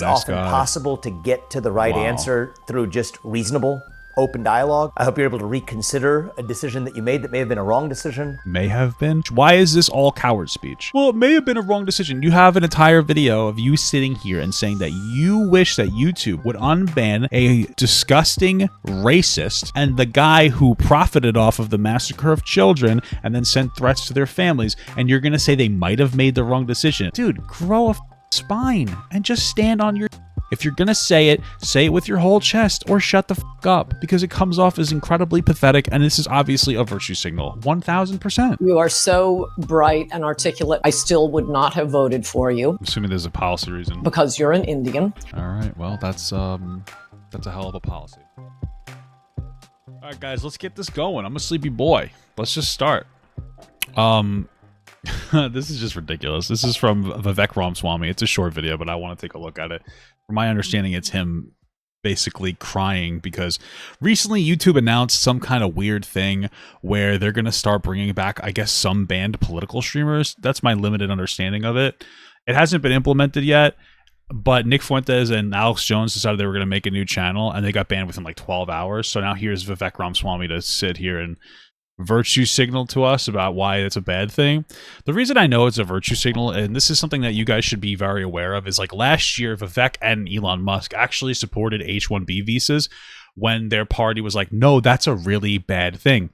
it's often possible to get to the right answer through just reasonable, open dialogue. I hope you're able to reconsider a decision that you made that may have been a wrong decision. May have been. Why is this all coward speech? Well, it may have been a wrong decision. You have an entire video of you sitting here and saying that you wish that YouTube would unban a disgusting racist and the guy who profited off of the massacre of children and then sent threats to their families, and you're gonna say they might have made the wrong decision. Dude, grow a spine and just stand on your... If you're gonna say it with your whole chest or shut the fuck up, because it comes off as incredibly pathetic, and this is obviously a virtue signal. 1000%. You are so bright and articulate. I still would not have voted for you. I'm assuming there's a policy reason. Because you're an Indian. All right, well, that's a hell of a policy. All right, guys, let's get this going. I'm a sleepy boy. Let's just start. This is just ridiculous. This is from Vivek Ramaswamy. It's a short video, but I want to take a look at it. From my understanding, it's him basically crying because recently YouTube announced some kind of weird thing where they're going to start bringing back, I guess, some banned political streamers. That's my limited understanding of it. It hasn't been implemented yet, but Nick Fuentes and Alex Jones decided they were going to make a new channel, and they got banned within like 12 hours. So now here's Vivek Ramaswamy to sit here and virtue signal to us about why it's a bad thing. The reason I know it's a virtue signal, and this is something that you guys should be very aware of, is like last year Vivek and Elon Musk actually supported H-1B visas when their party was like, no, that's a really bad thing.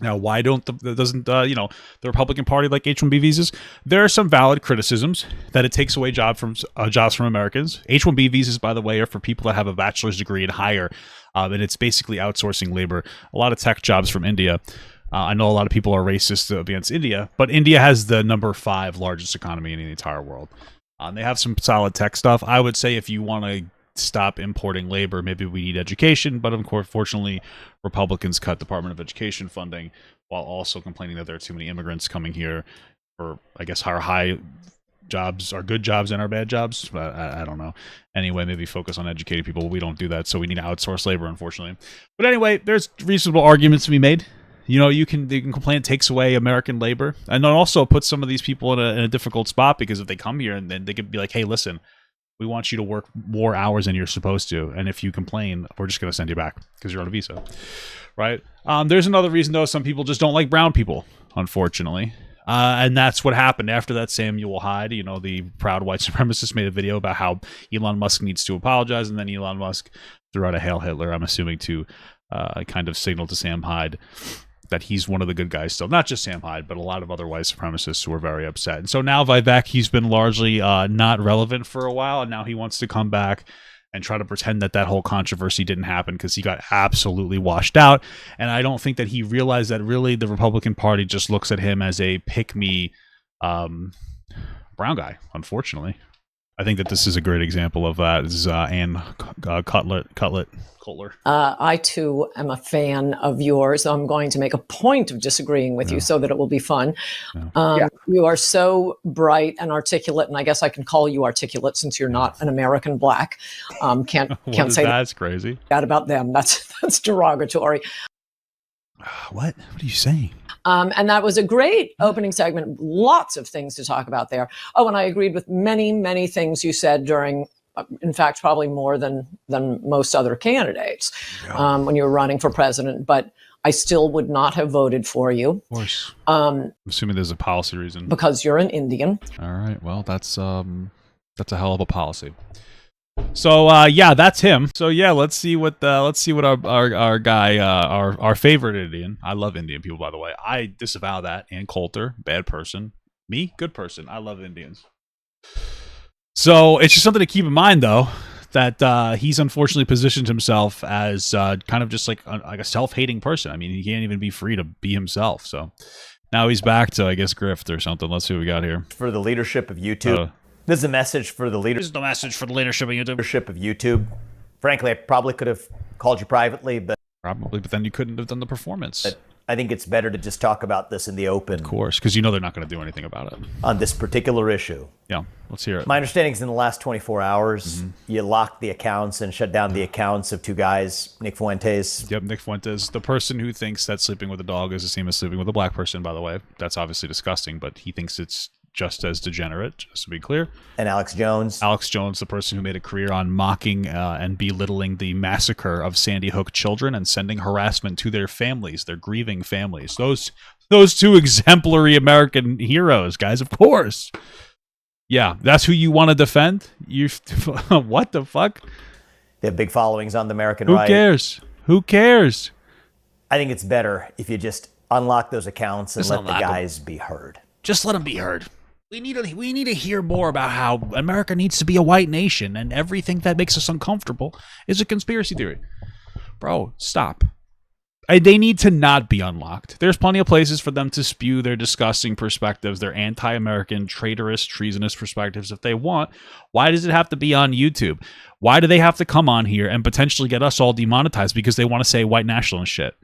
Now, why doesn't the Republican Party like H-1B visas? There are some valid criticisms that it takes away jobs from Americans. H-1B visas, by the way, are for people that have a bachelor's degree and higher, and it's basically outsourcing labor. A lot of tech jobs from India. I know a lot of people are racist against India, but India has the number 5 largest economy in the entire world. They have some solid tech stuff. I would say if you want to stop importing labor, maybe we need education, but unfortunately, Republicans cut Department of Education funding while also complaining that there are too many immigrants coming here for, I guess, our high jobs are good jobs and our bad jobs. I don't know. Anyway, maybe focus on educating people. We don't do that, so we need to outsource labor, unfortunately. But anyway, there's reasonable arguments to be made. You know, you can complain it takes away American labor, and then also put some of these people in a difficult spot, because if they come here and then they could be like, hey, listen, we want you to work more hours than you're supposed to, and if you complain, we're just going to send you back because you're on a visa, right? There's another reason, though. Some people just don't like brown people, unfortunately. And that's what happened after that. Samuel Hyde, you know, the proud white supremacist, made a video about how Elon Musk needs to apologize, and then Elon Musk threw out a Hail Hitler, I'm assuming, to kind of signal to Sam Hyde that he's one of the good guys still. Not just Sam Hyde, but a lot of other white supremacists who are very upset. And so now Vivek, he's been largely not relevant for a while, and now he wants to come back and try to pretend that that whole controversy didn't happen, because he got absolutely washed out. And I don't think that he realized that really the Republican Party just looks at him as a pick-me brown guy, unfortunately. I think that this is a great example of that. This is Ann Cutler. I, too, am a fan of yours. I'm going to make a point of disagreeing with you so that it will be fun. You are so bright and articulate, and I guess I can call you articulate since you're not an American black. Can't say that's crazy. That about them. That's derogatory. What are you saying? And that was a great opening segment. Lots of things to talk about there. Oh, and I agreed with many, many things you said during, in fact, probably more than most other candidates when you were running for president. But I still would not have voted for you. Of course. I'm assuming there's a policy reason. Because you're an Indian. All right. Well, that's a hell of a policy. So yeah, that's him. So yeah, let's see what our guy, our favorite Indian. I love Indian people, by the way. I disavow that. Ann Coulter, bad person. Me, good person. I love Indians. So it's just something to keep in mind, though, that he's unfortunately positioned himself as kind of just like a self-hating person. I mean, he can't even be free to be himself. So now he's back to, I guess, grift or something. Let's see what we got here. For the leadership of YouTube. This is a message for the leadership. This is the message for the leadership of YouTube. Frankly, I probably could have called you privately, but then you couldn't have done the performance. But I think it's better to just talk about this in the open. Of course, because you know they're not going to do anything about it on this particular issue. Yeah, let's hear it. My understanding is in the last 24 hours, you locked the accounts and shut down the accounts of 2 guys, Nick Fuentes. Yep, Nick Fuentes, the person who thinks that sleeping with a dog is the same as sleeping with a black person. By the way, that's obviously disgusting, but he thinks it's just as degenerate, just to be clear. And Alex Jones. Alex Jones, the person who made a career on mocking and belittling the massacre of Sandy Hook children and sending harassment to their families, their grieving families. Those two exemplary American heroes, guys, of course. Yeah, that's who you want to defend? You what the fuck? They have big followings on the American Who right. cares? Who cares? I think it's better if you just unlock those accounts and let the guys be heard. Just let them be heard. We need to hear more about how America needs to be a white nation and everything that makes us uncomfortable is a conspiracy theory. Bro, stop. They need to not be unlocked. There's plenty of places for them to spew their disgusting perspectives, their anti-American, traitorous, treasonous perspectives if they want. Why does it have to be on YouTube? Why do they have to come on here and potentially get us all demonetized because they want to say white nationalist shit?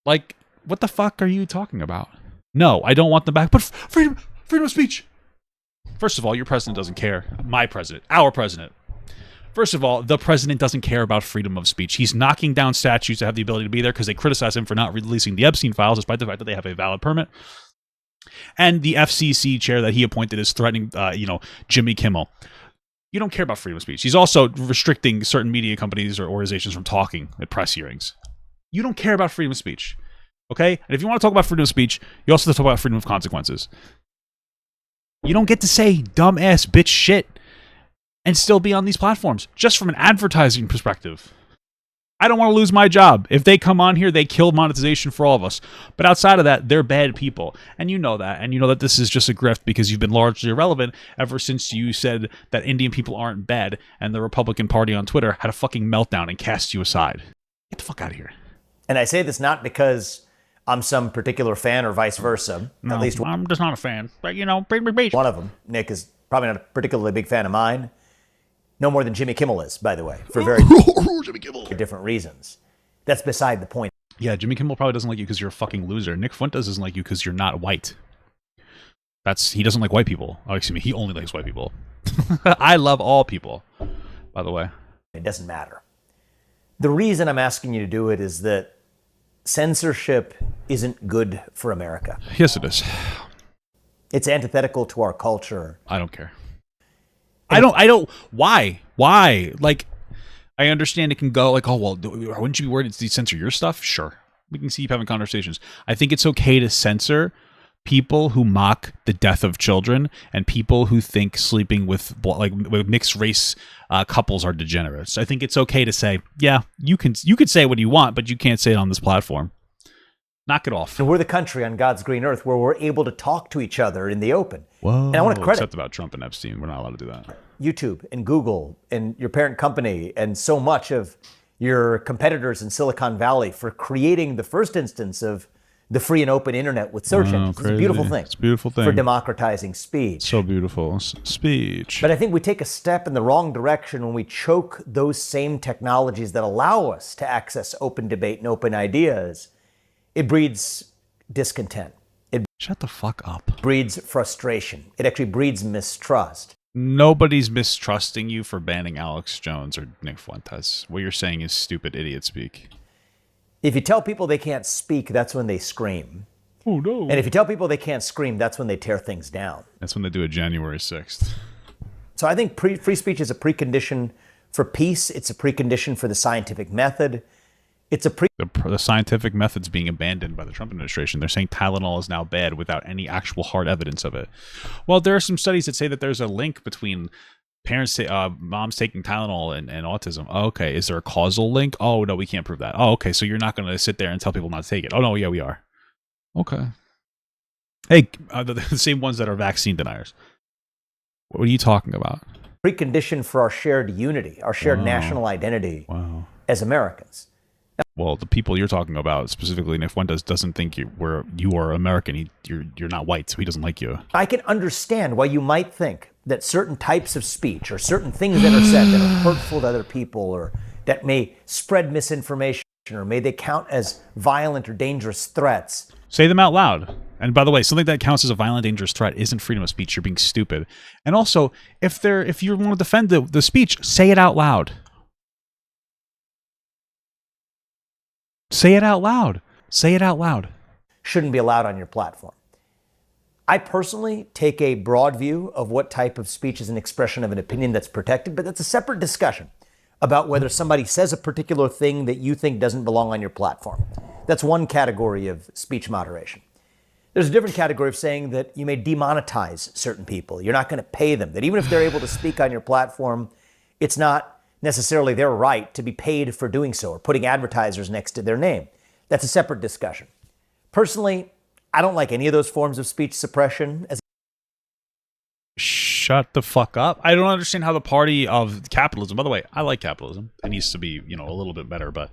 Like, what the fuck are you talking about? No, I don't want them back. But freedom of speech. First of all, your president doesn't care. My president, our president. First of all, the president doesn't care about freedom of speech. He's knocking down statues to have the ability to be there because they criticize him for not releasing the Epstein files, despite the fact that they have a valid permit. And the FCC chair that he appointed is threatening, Jimmy Kimmel. You don't care about freedom of speech. He's also restricting certain media companies or organizations from talking at press hearings. You don't care about freedom of speech. Okay? And if you want to talk about freedom of speech, you also have to talk about freedom of consequences. You don't get to say dumbass bitch shit and still be on these platforms, just from an advertising perspective. I don't want to lose my job. If they come on here, they kill monetization for all of us. But outside of that, they're bad people. And you know that. And you know that this is just a grift because you've been largely irrelevant ever since you said that Indian people aren't bad and the Republican Party on Twitter had a fucking meltdown and cast you aside. Get the fuck out of here. And I say this not because I'm some particular fan or vice versa. No, At least I'm just not a fan. But, one of them, Nick, is probably not a particularly big fan of mine. No more than Jimmy Kimmel is, by the way, for very different reasons. That's beside the point. Yeah, Jimmy Kimmel probably doesn't like you because you're a fucking loser. Nick Fuentes doesn't like you because you're not white. He doesn't like white people. Oh, excuse me, he only likes white people. I love all people, by the way. It doesn't matter. The reason I'm asking you to do it is that censorship isn't good for America. Yes, it is. It's antithetical to our culture. I don't care. I don't. Why? Like, I understand it can go like, oh, well, wouldn't you be worried to censor your stuff? Sure. We can keep having conversations. I think it's okay to censor people who mock the death of children and people who think sleeping with mixed race couples are degenerates. I think it's okay to say, yeah, you could say what you want, but you can't say it on this platform. Knock it off. And we're the country on God's green earth where we're able to talk to each other in the open. Whoa. And I want to credit except about Trump and Epstein. We're not allowed to do that. YouTube and Google and your parent company and so much of your competitors in Silicon Valley for creating the first instance of the free and open internet with search engines. It's a beautiful thing. It's a beautiful thing. For democratizing speech. So beautiful. Speech. But I think we take a step in the wrong direction when we choke those same technologies that allow us to access open debate and open ideas. It breeds discontent. It Shut the fuck up. breeds frustration. It actually breeds mistrust. Nobody's mistrusting you for banning Alex Jones or Nick Fuentes. What you're saying is stupid idiot speak. If you tell people they can't speak, that's when they scream. Oh, no. And if you tell people they can't scream, that's when they tear things down. That's when they do it January 6th. So I think free speech is a precondition for peace. It's a precondition for the scientific method. It's The scientific method's being abandoned by the Trump administration. They're saying Tylenol is now bad without any actual hard evidence of it. Well, there are some studies that say that there's a link between moms taking Tylenol and autism. Oh, okay. Is there a causal link? Oh, no, we can't prove that. Oh, okay. So you're not going to sit there and tell people not to take it. Oh, no, yeah, we are. Okay. Hey, the same ones that are vaccine deniers. What are you talking about? precondition for our shared unity, our shared national identity as Americans. Well, the people you're talking about, specifically Nick Fuentes, doesn't think you are American. You're not white, so he doesn't like you. I can understand why you might think that certain types of speech or certain things that are said that are hurtful to other people or that may spread misinformation or may they count as violent or dangerous threats. Say them out loud. And by the way, something that counts as a violent, dangerous threat isn't freedom of speech. You're being stupid. And also, if you want to defend the speech, say it out loud. Say it out loud. Say it out loud. Shouldn't be allowed on your platform. I personally take a broad view of what type of speech is an expression of an opinion that's protected, but that's a separate discussion about whether somebody says a particular thing that you think doesn't belong on your platform. That's one category of speech moderation. There's a different category of saying that you may demonetize certain people. You're not going to pay them, that even if they're able to speak on your platform, it's not necessarily their right to be paid for doing so or putting advertisers next to their name. That's a separate discussion. Personally, I don't like any of those forms of speech suppression. Shut the fuck up. I don't understand how the party of capitalism, by the way, I like capitalism. It needs to be, a little bit better, but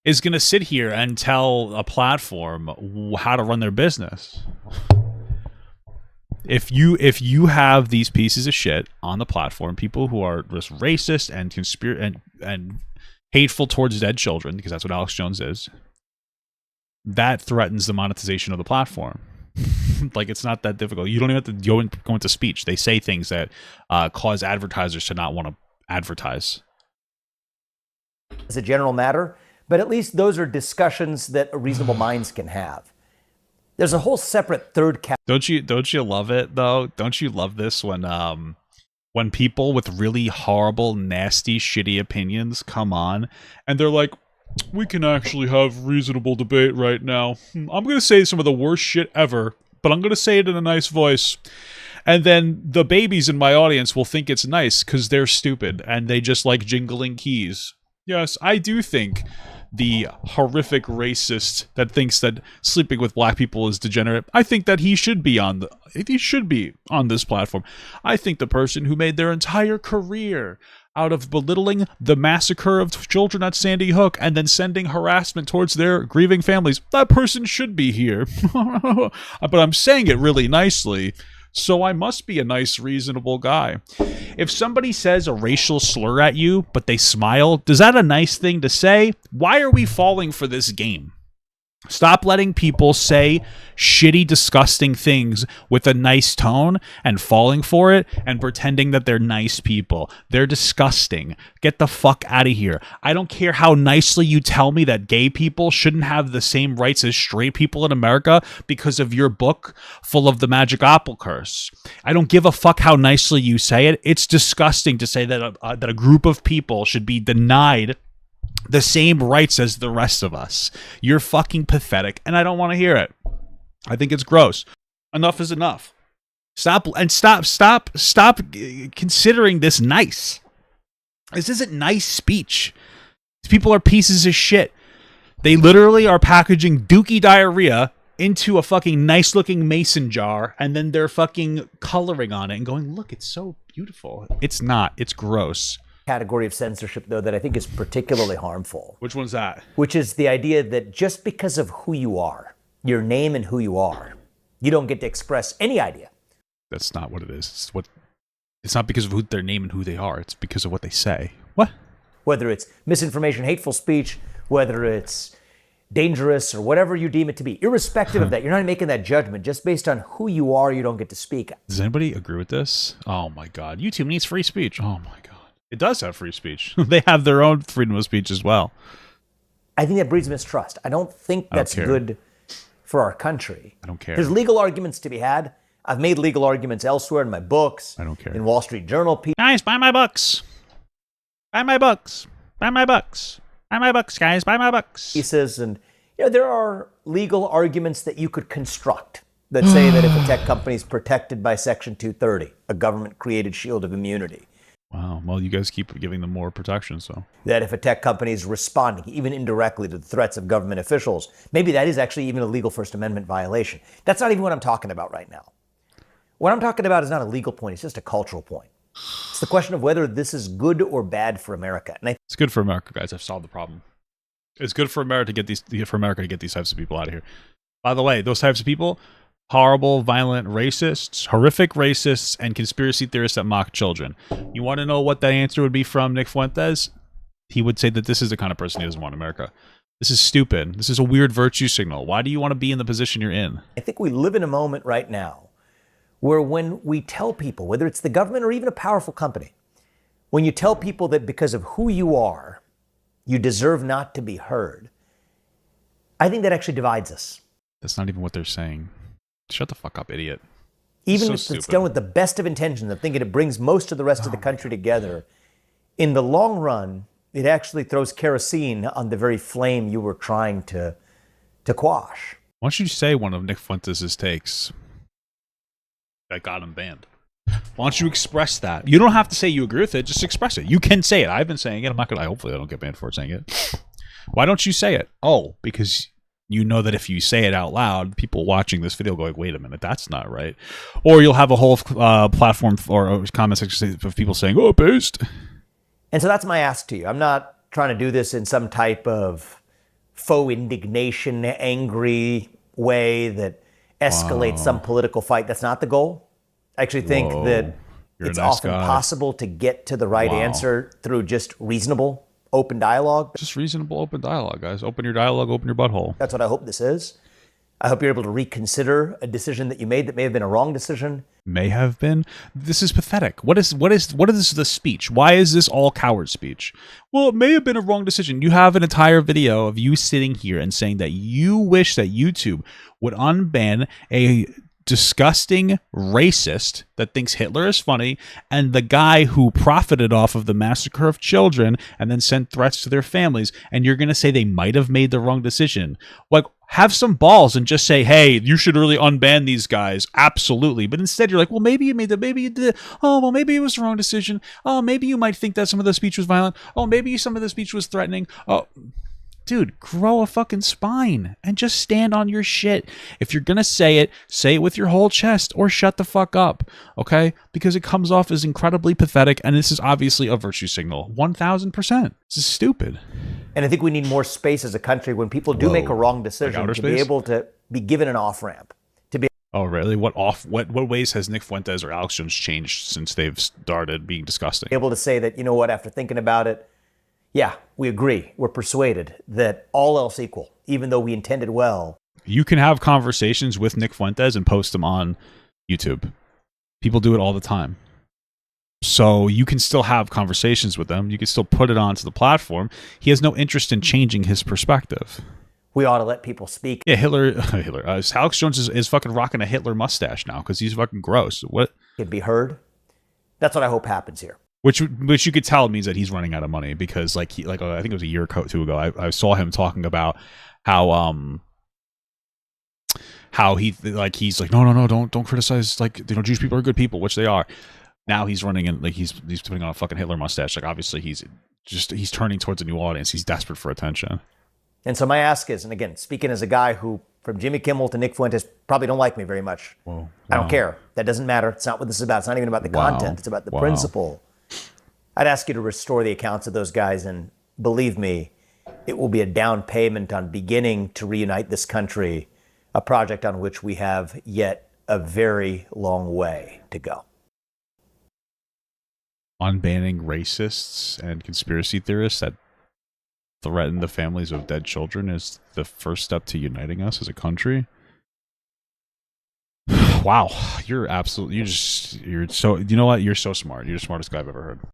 is going to sit here and tell a platform how to run their business. If you have these pieces of shit on the platform, people who are just racist and and hateful towards dead children, because that's what Alex Jones is, that threatens the monetization of the platform. Like, it's not that difficult. You don't even have to go into speech. They say things that cause advertisers to not want to advertise. As a general matter, but at least those are discussions that reasonable minds can have. There's a whole separate third category. Don't you love it though? Don't you love this when people with really horrible, nasty, shitty opinions come on and they're like, we can actually have reasonable debate right now. I'm going to say some of the worst shit ever, but I'm going to say it in a nice voice. And then the babies in my audience will think it's nice because they're stupid and they just like jingling keys. Yes, I do think the horrific racist that thinks that sleeping with black people is degenerate, I think that he should be on this platform. I think the person who made their entire career out of belittling the massacre of children at Sandy Hook and then sending harassment towards their grieving families, that person should be here. But I'm saying it really nicely, so I must be a nice, reasonable guy. If somebody says a racial slur at you, but they smile, is that a nice thing to say? Why are we falling for this game? Stop letting people say shitty, disgusting things with a nice tone and falling for it and pretending that they're nice people. They're disgusting. Get the fuck out of here. I don't care how nicely you tell me that gay people shouldn't have the same rights as straight people in America because of your book full of the magic apple curse. I don't give a fuck how nicely you say it. It's disgusting to say that a group of people should be denied the same rights as the rest of us. You're fucking pathetic, and I don't want to hear it. I think it's gross. Enough is enough. Stop considering this nice. This isn't nice speech. These people are pieces of shit. They literally are packaging dookie diarrhea into a fucking nice looking mason jar, and then they're fucking coloring on it and going, look, it's so beautiful. It's not. It's gross. Category of censorship, though, that I think is particularly harmful. Which one's that? Which is the idea that just because of who you are, your name and who you are, you don't get to express any idea. That's not what it is. It's not because of their name and who they are. It's because of what they say. What? Whether it's misinformation, hateful speech, whether it's dangerous or whatever you deem it to be, irrespective of that, you're not making that judgment. Just based on who you are, you don't get to speak. Does anybody agree with this? Oh my God. YouTube needs free speech. Oh my God. It does have free speech. They have their own freedom of speech as well. I think that breeds mistrust. I don't think that's good for our country. I don't care. There's legal arguments to be had. I've made legal arguments elsewhere in my books. I don't care. In Wall Street Journal. Guys, buy my books. Buy my books. Buy my books. Buy my books, guys. Buy my books. Pieces, and there are legal arguments that you could construct that say that if a tech company is protected by Section 230, a government-created shield of immunity. Wow. Well, you guys keep giving them more protection, so. That if a tech company is responding, even indirectly, to the threats of government officials, maybe that is actually even a legal First Amendment violation. That's not even what I'm talking about right now. What I'm talking about is not a legal point. It's just a cultural point. It's the question of whether this is good or bad for America. And it's good for America, guys. I've solved the problem. It's good for America to get these types of people out of here. By the way, those types of people, horrible, violent racists, horrific racists, and conspiracy theorists that mock children. You want to know what that answer would be from Nick Fuentes? He would say that this is the kind of person he doesn't want in America. This is stupid. This is a weird virtue signal. Why do you want to be in the position you're in? I think we live in a moment right now where when we tell people, whether it's the government or even a powerful company, when you tell people that because of who you are, you deserve not to be heard, I think that actually divides us. That's not even what they're saying. Shut the fuck up, idiot. Even So if it's stupid. done with the best of intentions of thinking it brings most of the rest of the country together, in the long run, it actually throws kerosene on the very flame you were trying to quash. Why don't you say one of Nick Fuentes' takes that got him banned? Why don't you express that? You don't have to say you agree with it. Just express it. You can say it. I've been saying it. I'm not gonna. Hopefully, I don't get banned for saying it. Why don't you say it? Oh, because you know that if you say it out loud, people watching this video go like, "Wait a minute, that's not right." Or you'll have a whole platform or comment section of people saying, "Oh, based." And so that's my ask to you. I'm not trying to do this in some type of faux indignation, angry way that escalates some political fight. That's not the goal. I actually think that You're a it's nice often guy. possible to get to the right answer through just reasonable, open dialogue. Just reasonable, open dialogue, guys. Open your dialogue. Open your butthole. That's what I hope this is. I hope you're able to reconsider a decision that you made that may have been a wrong decision. May have been. This is pathetic. What is the speech? Why is this all coward speech? Well, it may have been a wrong decision. You have an entire video of you sitting here and saying that you wish that YouTube would unban a disgusting racist that thinks Hitler is funny and the guy who profited off of the massacre of children and then sent threats to their families, and you're going to say they might have made the wrong decision. Like, have some balls and just say, hey, you should really unban these guys. Absolutely. But instead you're like, well, maybe you made the, maybe you did. Oh, well, maybe it was the wrong decision. Oh, maybe you might think that some of the speech was violent. Oh, maybe some of the speech was threatening. Oh, dude, grow a fucking spine and just stand on your shit. If you're going to say it with your whole chest or shut the fuck up, okay? Because it comes off as incredibly pathetic, and this is obviously a virtue signal. 1,000%. This is stupid. And I think we need more space as a country when people do make a wrong decision outer to be space? able to be given an off-ramp. Oh, really? What ways has Nick Fuentes or Alex Jones changed since they've started being disgusting? Able to say that, you know what, after thinking about it, yeah, we agree. We're persuaded that all else equal, even though we intended well. You can have conversations with Nick Fuentes and post them on YouTube. People do it all the time. So you can still have conversations with them. You can still put it onto the platform. He has no interest in changing his perspective. We ought to let people speak. Yeah, Alex Jones is fucking rocking a Hitler mustache now because he's fucking gross. What? Could be heard. That's what I hope happens here. Which you could tell means that he's running out of money because I think it was a year or two ago I saw him talking about how he's like no don't criticize, Jewish people are good people, which they are. Now he's running in he's putting on a fucking Hitler mustache. Like, obviously he's turning towards a new audience. He's desperate for attention. And so my ask is, and again, speaking as a guy who, from Jimmy Kimmel to Nick Fuentes, probably don't like me very much. Whoa. I don't care. That doesn't matter. It's not what this is about. It's not even about the content. It's about the principle. I'd ask you to restore the accounts of those guys, and believe me, it will be a down payment on beginning to reunite this country, a project on which we have yet a very long way to go. Unbanning racists and conspiracy theorists that threaten the families of dead children is the first step to uniting us as a country. Wow, you're so, you know what? You're so smart. You're the smartest guy I've ever heard.